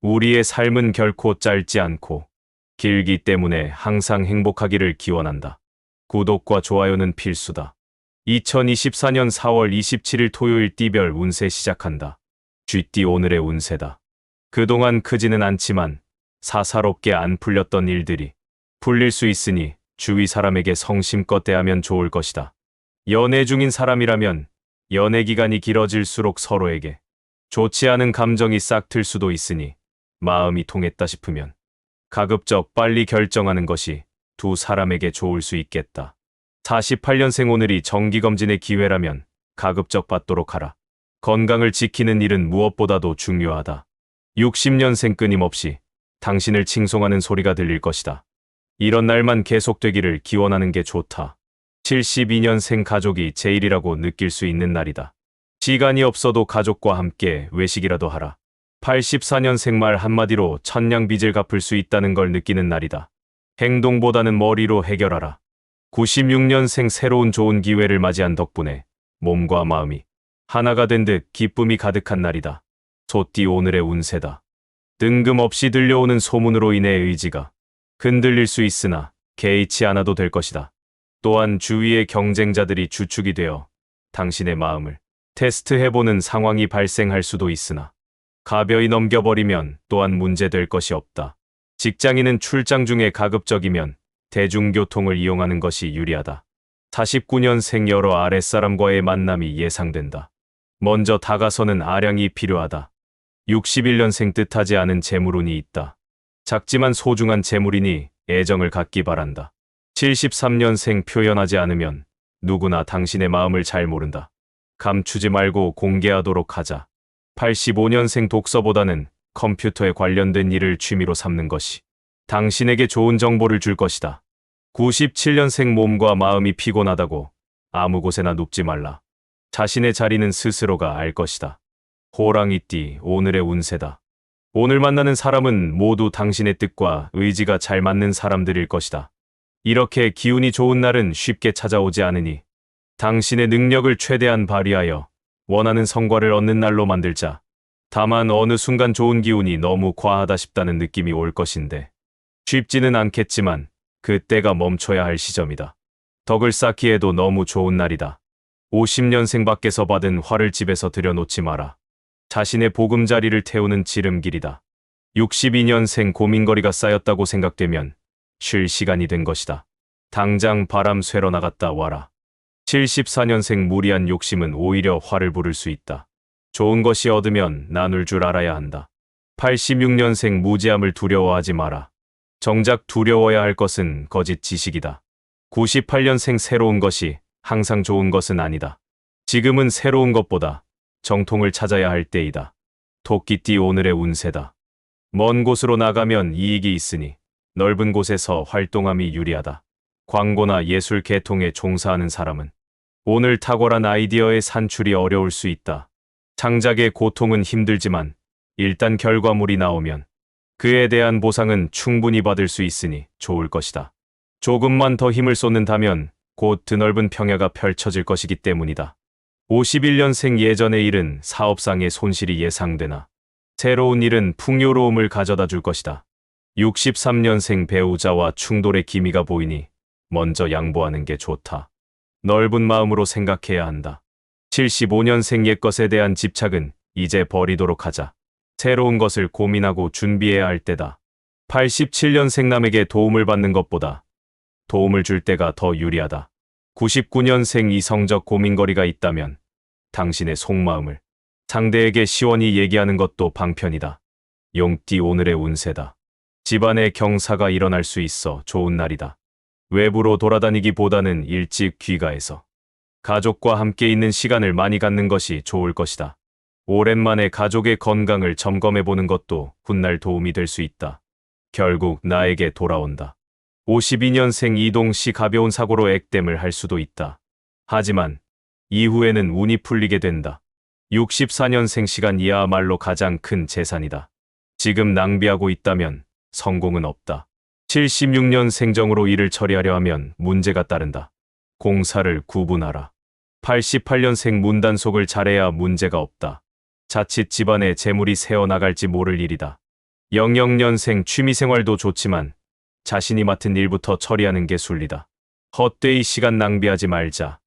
우리의 삶은 결코 짧지 않고 길기 때문에 항상 행복하기를 기원한다. 구독과 좋아요는 필수다. 2024년 4월 27일 토요일 띠별 운세 시작한다. 쥐띠 오늘의 운세다. 그동안 크지는 않지만 사사롭게 안 풀렸던 일들이 풀릴 수 있으니 주위 사람에게 성심껏 대하면 좋을 것이다. 연애 중인 사람이라면 연애 기간이 길어질수록 서로에게 좋지 않은 감정이 싹 틀 수도 있으니 마음이 통했다 싶으면 가급적 빨리 결정하는 것이 두 사람에게 좋을 수 있겠다. 48년생 오늘이 정기검진의 기회라면 가급적 받도록 하라. 건강을 지키는 일은 무엇보다도 중요하다. 60년생 끊임없이 당신을 칭송하는 소리가 들릴 것이다. 이런 날만 계속되기를 기원하는 게 좋다. 72년생 가족이 제일이라고 느낄 수 있는 날이다. 시간이 없어도 가족과 함께 외식이라도 하라. 84년생 말 한마디로 천냥 빚을 갚을 수 있다는 걸 느끼는 날이다. 행동보다는 머리로 해결하라. 96년생 새로운 좋은 기회를 맞이한 덕분에 몸과 마음이 하나가 된 듯 기쁨이 가득한 날이다. 소띠 오늘의 운세다. 뜬금없이 들려오는 소문으로 인해 의지가 흔들릴 수 있으나 개의치 않아도 될 것이다. 또한 주위의 경쟁자들이 주축이 되어 당신의 마음을 테스트해보는 상황이 발생할 수도 있으나 가벼이 넘겨버리면 또한 문제될 것이 없다. 직장인은 출장 중에 가급적이면 대중교통을 이용하는 것이 유리하다. 49년생 여러 아랫사람과의 만남이 예상된다. 먼저 다가서는 아량이 필요하다. 61년생 뜻하지 않은 재물운이 있다. 작지만 소중한 재물이니 애정을 갖기 바란다. 73년생 표현하지 않으면 누구나 당신의 마음을 잘 모른다. 감추지 말고 공개하도록 하자. 85년생 독서보다는 컴퓨터에 관련된 일을 취미로 삼는 것이 당신에게 좋은 정보를 줄 것이다. 97년생 몸과 마음이 피곤하다고 아무 곳에나 눕지 말라. 자신의 자리는 스스로가 알 것이다. 호랑이띠 오늘의 운세다. 오늘 만나는 사람은 모두 당신의 뜻과 의지가 잘 맞는 사람들일 것이다. 이렇게 기운이 좋은 날은 쉽게 찾아오지 않으니 당신의 능력을 최대한 발휘하여 원하는 성과를 얻는 날로 만들자. 다만 어느 순간 좋은 기운이 너무 과하다 싶다는 느낌이 올 것인데 쉽지는 않겠지만 그때가 멈춰야 할 시점이다. 덕을 쌓기에도 너무 좋은 날이다. 50년생 밖에서 받은 화를 집에서 들여놓지 마라. 자신의 보금자리를 태우는 지름길이다. 62년생 고민거리가 쌓였다고 생각되면 쉴 시간이 된 것이다. 당장 바람 쐬러 나갔다 와라. 74년생 무리한 욕심은 오히려 화를 부를 수 있다. 좋은 것이 얻으면 나눌 줄 알아야 한다. 86년생 무지함을 두려워하지 마라. 정작 두려워야 할 것은 거짓 지식이다. 98년생 새로운 것이 항상 좋은 것은 아니다. 지금은 새로운 것보다 정통을 찾아야 할 때이다. 토끼띠 오늘의 운세다. 먼 곳으로 나가면 이익이 있으니 넓은 곳에서 활동함이 유리하다. 광고나 예술 계통에 종사하는 사람은 오늘 탁월한 아이디어의 산출이 어려울 수 있다. 창작의 고통은 힘들지만 일단 결과물이 나오면 그에 대한 보상은 충분히 받을 수 있으니 좋을 것이다. 조금만 더 힘을 쏟는다면 곧 드넓은 평야가 펼쳐질 것이기 때문이다. 51년생 예전의 일은 사업상의 손실이 예상되나 새로운 일은 풍요로움을 가져다 줄 것이다. 63년생 배우자와 충돌의 기미가 보이니 먼저 양보하는 게 좋다. 넓은 마음으로 생각해야 한다. 75년생 옛것에 대한 집착은 이제 버리도록 하자. 새로운 것을 고민하고 준비해야 할 때다. 87년생 남에게 도움을 받는 것보다 도움을 줄 때가 더 유리하다. 99년생 이성적 고민거리가 있다면 당신의 속마음을 상대에게 시원히 얘기하는 것도 방편이다. 용띠 오늘의 운세다. 집안에 경사가 일어날 수 있어 좋은 날이다. 외부로 돌아다니기보다는 일찍 귀가해서 가족과 함께 있는 시간을 많이 갖는 것이 좋을 것이다. 오랜만에 가족의 건강을 점검해보는 것도 훗날 도움이 될 수 있다. 결국 나에게 돌아온다. 52년생 이동 시 가벼운 사고로 액땜을 할 수도 있다. 하지만 이후에는 운이 풀리게 된다. 64년생 시간 이야말로 가장 큰 재산이다. 지금 낭비하고 있다면 성공은 없다. 76년생 정으로 일을 처리하려 하면 문제가 따른다. 공사를 구분하라. 88년생 문단속을 잘해야 문제가 없다. 자칫 집안에 재물이 새어나갈지 모를 일이다. 00년생 취미생활도 좋지만 자신이 맡은 일부터 처리하는 게 순리다. 헛되이 시간 낭비하지 말자.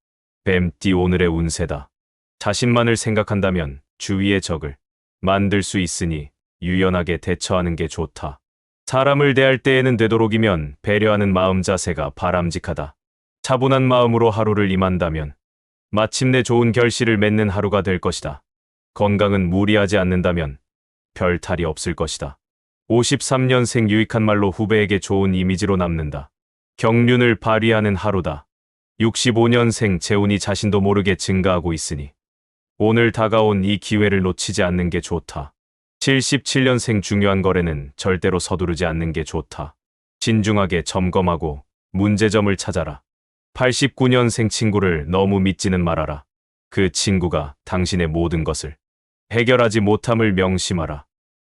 뱀띠 오늘의 운세다. 자신만을 생각한다면 주위의 적을 만들 수 있으니 유연하게 대처하는 게 좋다. 사람을 대할 때에는 되도록이면 배려하는 마음 자세가 바람직하다. 차분한 마음으로 하루를 임한다면 마침내 좋은 결실을 맺는 하루가 될 것이다. 건강은 무리하지 않는다면 별 탈이 없을 것이다. 53년생 유익한 말로 후배에게 좋은 이미지로 남는다. 경륜을 발휘하는 하루다. 65년생 재운이 자신도 모르게 증가하고 있으니 오늘 다가온 이 기회를 놓치지 않는 게 좋다. 77년생 중요한 거래는 절대로 서두르지 않는 게 좋다. 신중하게 점검하고 문제점을 찾아라. 89년생 친구를 너무 믿지는 말아라. 그 친구가 당신의 모든 것을 해결하지 못함을 명심하라.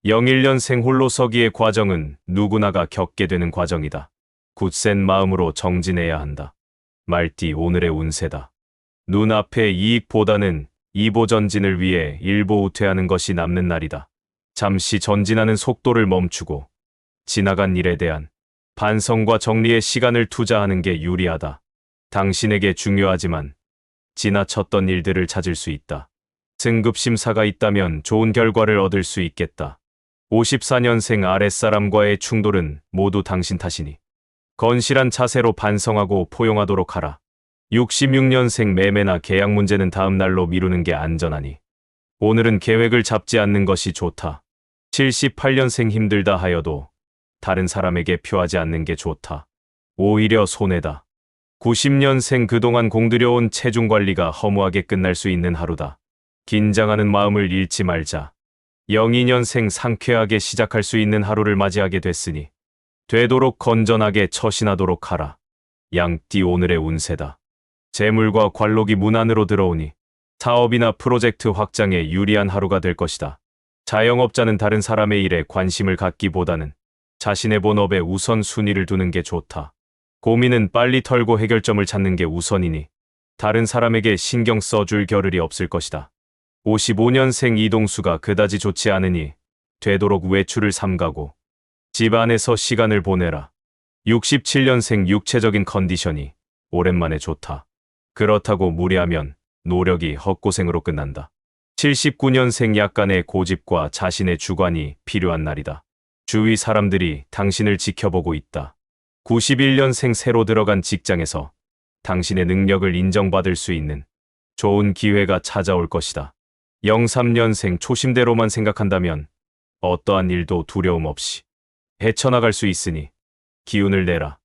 01년생 홀로 서기의 과정은 누구나가 겪게 되는 과정이다. 굳센 마음으로 정진해야 한다. 말띠 오늘의 운세다. 눈앞의 이익보다는 이보 전진을 위해 일보 우퇴하는 것이 남는 날이다. 잠시 전진하는 속도를 멈추고 지나간 일에 대한 반성과 정리에 시간을 투자하는 게 유리하다. 당신에게 중요하지만 지나쳤던 일들을 찾을 수 있다. 승급 심사가 있다면 좋은 결과를 얻을 수 있겠다. 54년생 아랫사람과의 충돌은 모두 당신 탓이니 건실한 자세로 반성하고 포용하도록 하라. 66년생 매매나 계약 문제는 다음 날로 미루는 게 안전하니 오늘은 계획을 잡지 않는 것이 좋다. 78년생 힘들다 하여도 다른 사람에게 표하지 않는 게 좋다. 오히려 손해다. 90년생 그동안 공들여온 체중 관리가 허무하게 끝날 수 있는 하루다. 긴장하는 마음을 잃지 말자. 02년생 상쾌하게 시작할 수 있는 하루를 맞이하게 됐으니 되도록 건전하게 처신하도록 하라. 양띠 오늘의 운세다. 재물과 관록이 문 안으로 들어오니 사업이나 프로젝트 확장에 유리한 하루가 될 것이다. 자영업자는 다른 사람의 일에 관심을 갖기보다는 자신의 본업에 우선 순위를 두는 게 좋다. 고민은 빨리 털고 해결점을 찾는 게 우선이니 다른 사람에게 신경 써줄 겨를이 없을 것이다. 55년생 이동수가 그다지 좋지 않으니 되도록 외출을 삼가고 집 안에서 시간을 보내라. 67년생 육체적인 컨디션이 오랜만에 좋다. 그렇다고 무리하면 노력이 헛고생으로 끝난다. 79년생 약간의 고집과 자신의 주관이 필요한 날이다. 주위 사람들이 당신을 지켜보고 있다. 91년생 새로 들어간 직장에서 당신의 능력을 인정받을 수 있는 좋은 기회가 찾아올 것이다. 03년생 초심대로만 생각한다면 어떠한 일도 두려움 없이 헤쳐나갈 수 있으니 기운을 내라.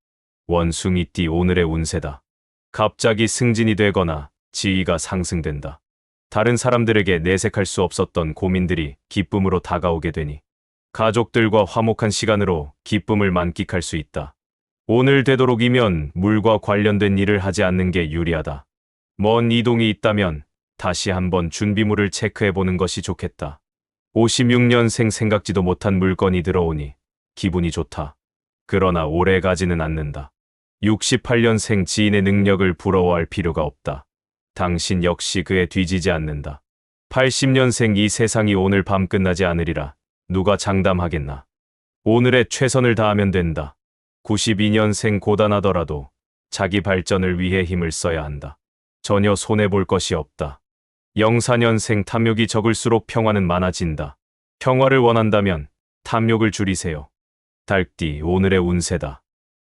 원숭이띠 오늘의 운세다. 갑자기 승진이 되거나 지위가 상승된다. 다른 사람들에게 내색할 수 없었던 고민들이 기쁨으로 다가오게 되니 가족들과 화목한 시간으로 기쁨을 만끽할 수 있다. 오늘 되도록이면 물과 관련된 일을 하지 않는 게 유리하다. 먼 이동이 있다면 다시 한번 준비물을 체크해보는 것이 좋겠다. 56년생 생각지도 못한 물건이 들어오니 기분이 좋다. 그러나 오래 가지는 않는다. 68년생 지인의 능력을 부러워할 필요가 없다. 당신 역시 그에 뒤지지 않는다. 80년생 이 세상이 오늘 밤 끝나지 않으리라. 누가 장담하겠나. 오늘의 최선을 다하면 된다. 92년생 고단하더라도 자기 발전을 위해 힘을 써야 한다. 전혀 손해볼 것이 없다. 04년생 탐욕이 적을수록 평화는 많아진다. 평화를 원한다면 탐욕을 줄이세요. 달띠 오늘의 운세다.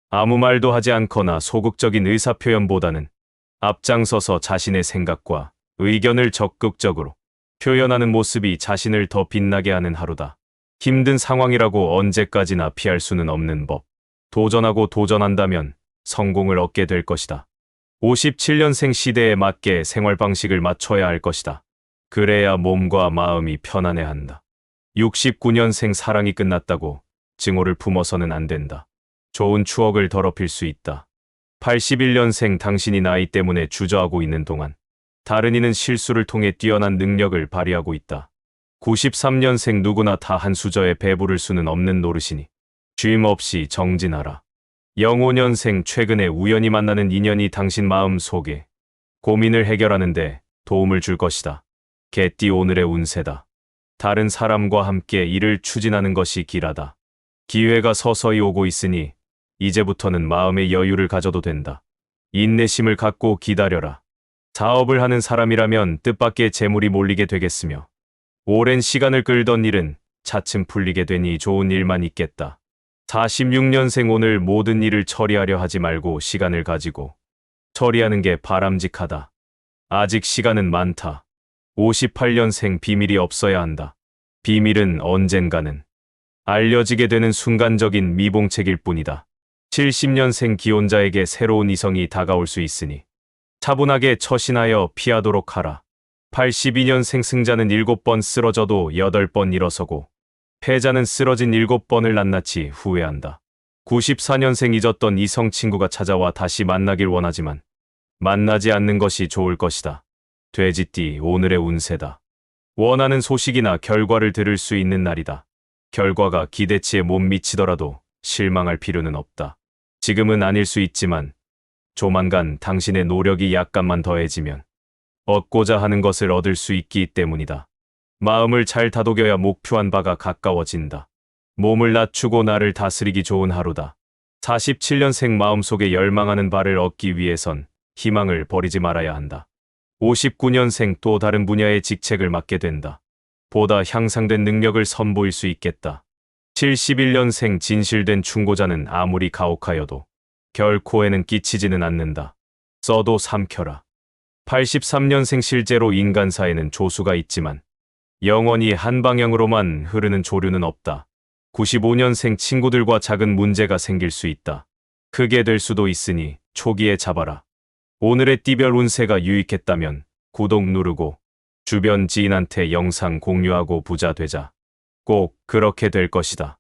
아무 말도 하지 않거나 소극적인 의사표현보다는 앞장서서 자신의 생각과 의견을 적극적으로 표현하는 모습이 자신을 더 빛나게 하는 하루다. 힘든 상황이라고 언제까지나 피할 수는 없는 법. 도전하고 도전한다면 성공을 얻게 될 것이다. 57년생 시대에 맞게 생활 방식을 맞춰야 할 것이다. 그래야 몸과 마음이 편안해한다. 69년생 사랑이 끝났다고 증오를 품어서는 안 된다. 좋은 추억을 더럽힐 수 있다. 81년생 당신이 나이 때문에 주저하고 있는 동안 다른 이는 실수를 통해 뛰어난 능력을 발휘하고 있다. 93년생 누구나 다 한 수저에 배부를 수는 없는 노릇이니 쉼 없이 정진하라. 05년생 최근에 우연히 만나는 인연이 당신 마음 속에 고민을 해결하는 데 도움을 줄 것이다. 개띠 오늘의 운세다. 다른 사람과 함께 일을 추진하는 것이 길하다. 기회가 서서히 오고 있으니 이제부터는 마음의 여유를 가져도 된다. 인내심을 갖고 기다려라. 사업을 하는 사람이라면 뜻밖의 재물이 몰리게 되겠으며 오랜 시간을 끌던 일은 차츰 풀리게 되니 좋은 일만 있겠다. 46년생 오늘 모든 일을 처리하려 하지 말고 시간을 가지고 처리하는 게 바람직하다. 아직 시간은 많다. 58년생 비밀이 없어야 한다. 비밀은 언젠가는 알려지게 되는 순간적인 미봉책일 뿐이다. 70년생 기혼자에게 새로운 이성이 다가올 수 있으니 차분하게 처신하여 피하도록 하라. 82년생 승자는 7번 쓰러져도 8번 일어서고 패자는 쓰러진 7번을 낱낱이 후회한다. 94년생 잊었던 이성 친구가 찾아와 다시 만나길 원하지만 만나지 않는 것이 좋을 것이다. 돼지띠 오늘의 운세다. 원하는 소식이나 결과를 들을 수 있는 날이다. 결과가 기대치에 못 미치더라도 실망할 필요는 없다. 지금은 아닐 수 있지만 조만간 당신의 노력이 약간만 더해지면 얻고자 하는 것을 얻을 수 있기 때문이다. 마음을 잘 다독여야 목표한 바가 가까워진다. 몸을 낮추고 나를 다스리기 좋은 하루다. 47년생 마음속에 열망하는 바를 얻기 위해선 희망을 버리지 말아야 한다. 59년생 또 다른 분야의 직책을 맡게 된다. 보다 향상된 능력을 선보일 수 있겠다. 71년생 진실된 충고자는 아무리 가혹하여도 결코에는 끼치지는 않는다. 써도 삼켜라. 83년생 실제로 인간사에는 조수가 있지만 영원히 한 방향으로만 흐르는 조류는 없다. 95년생 친구들과 작은 문제가 생길 수 있다. 크게 될 수도 있으니 초기에 잡아라. 오늘의 띠별 운세가 유익했다면 구독 누르고 주변 지인한테 영상 공유하고 부자 되자. 꼭 그렇게 될 것이다.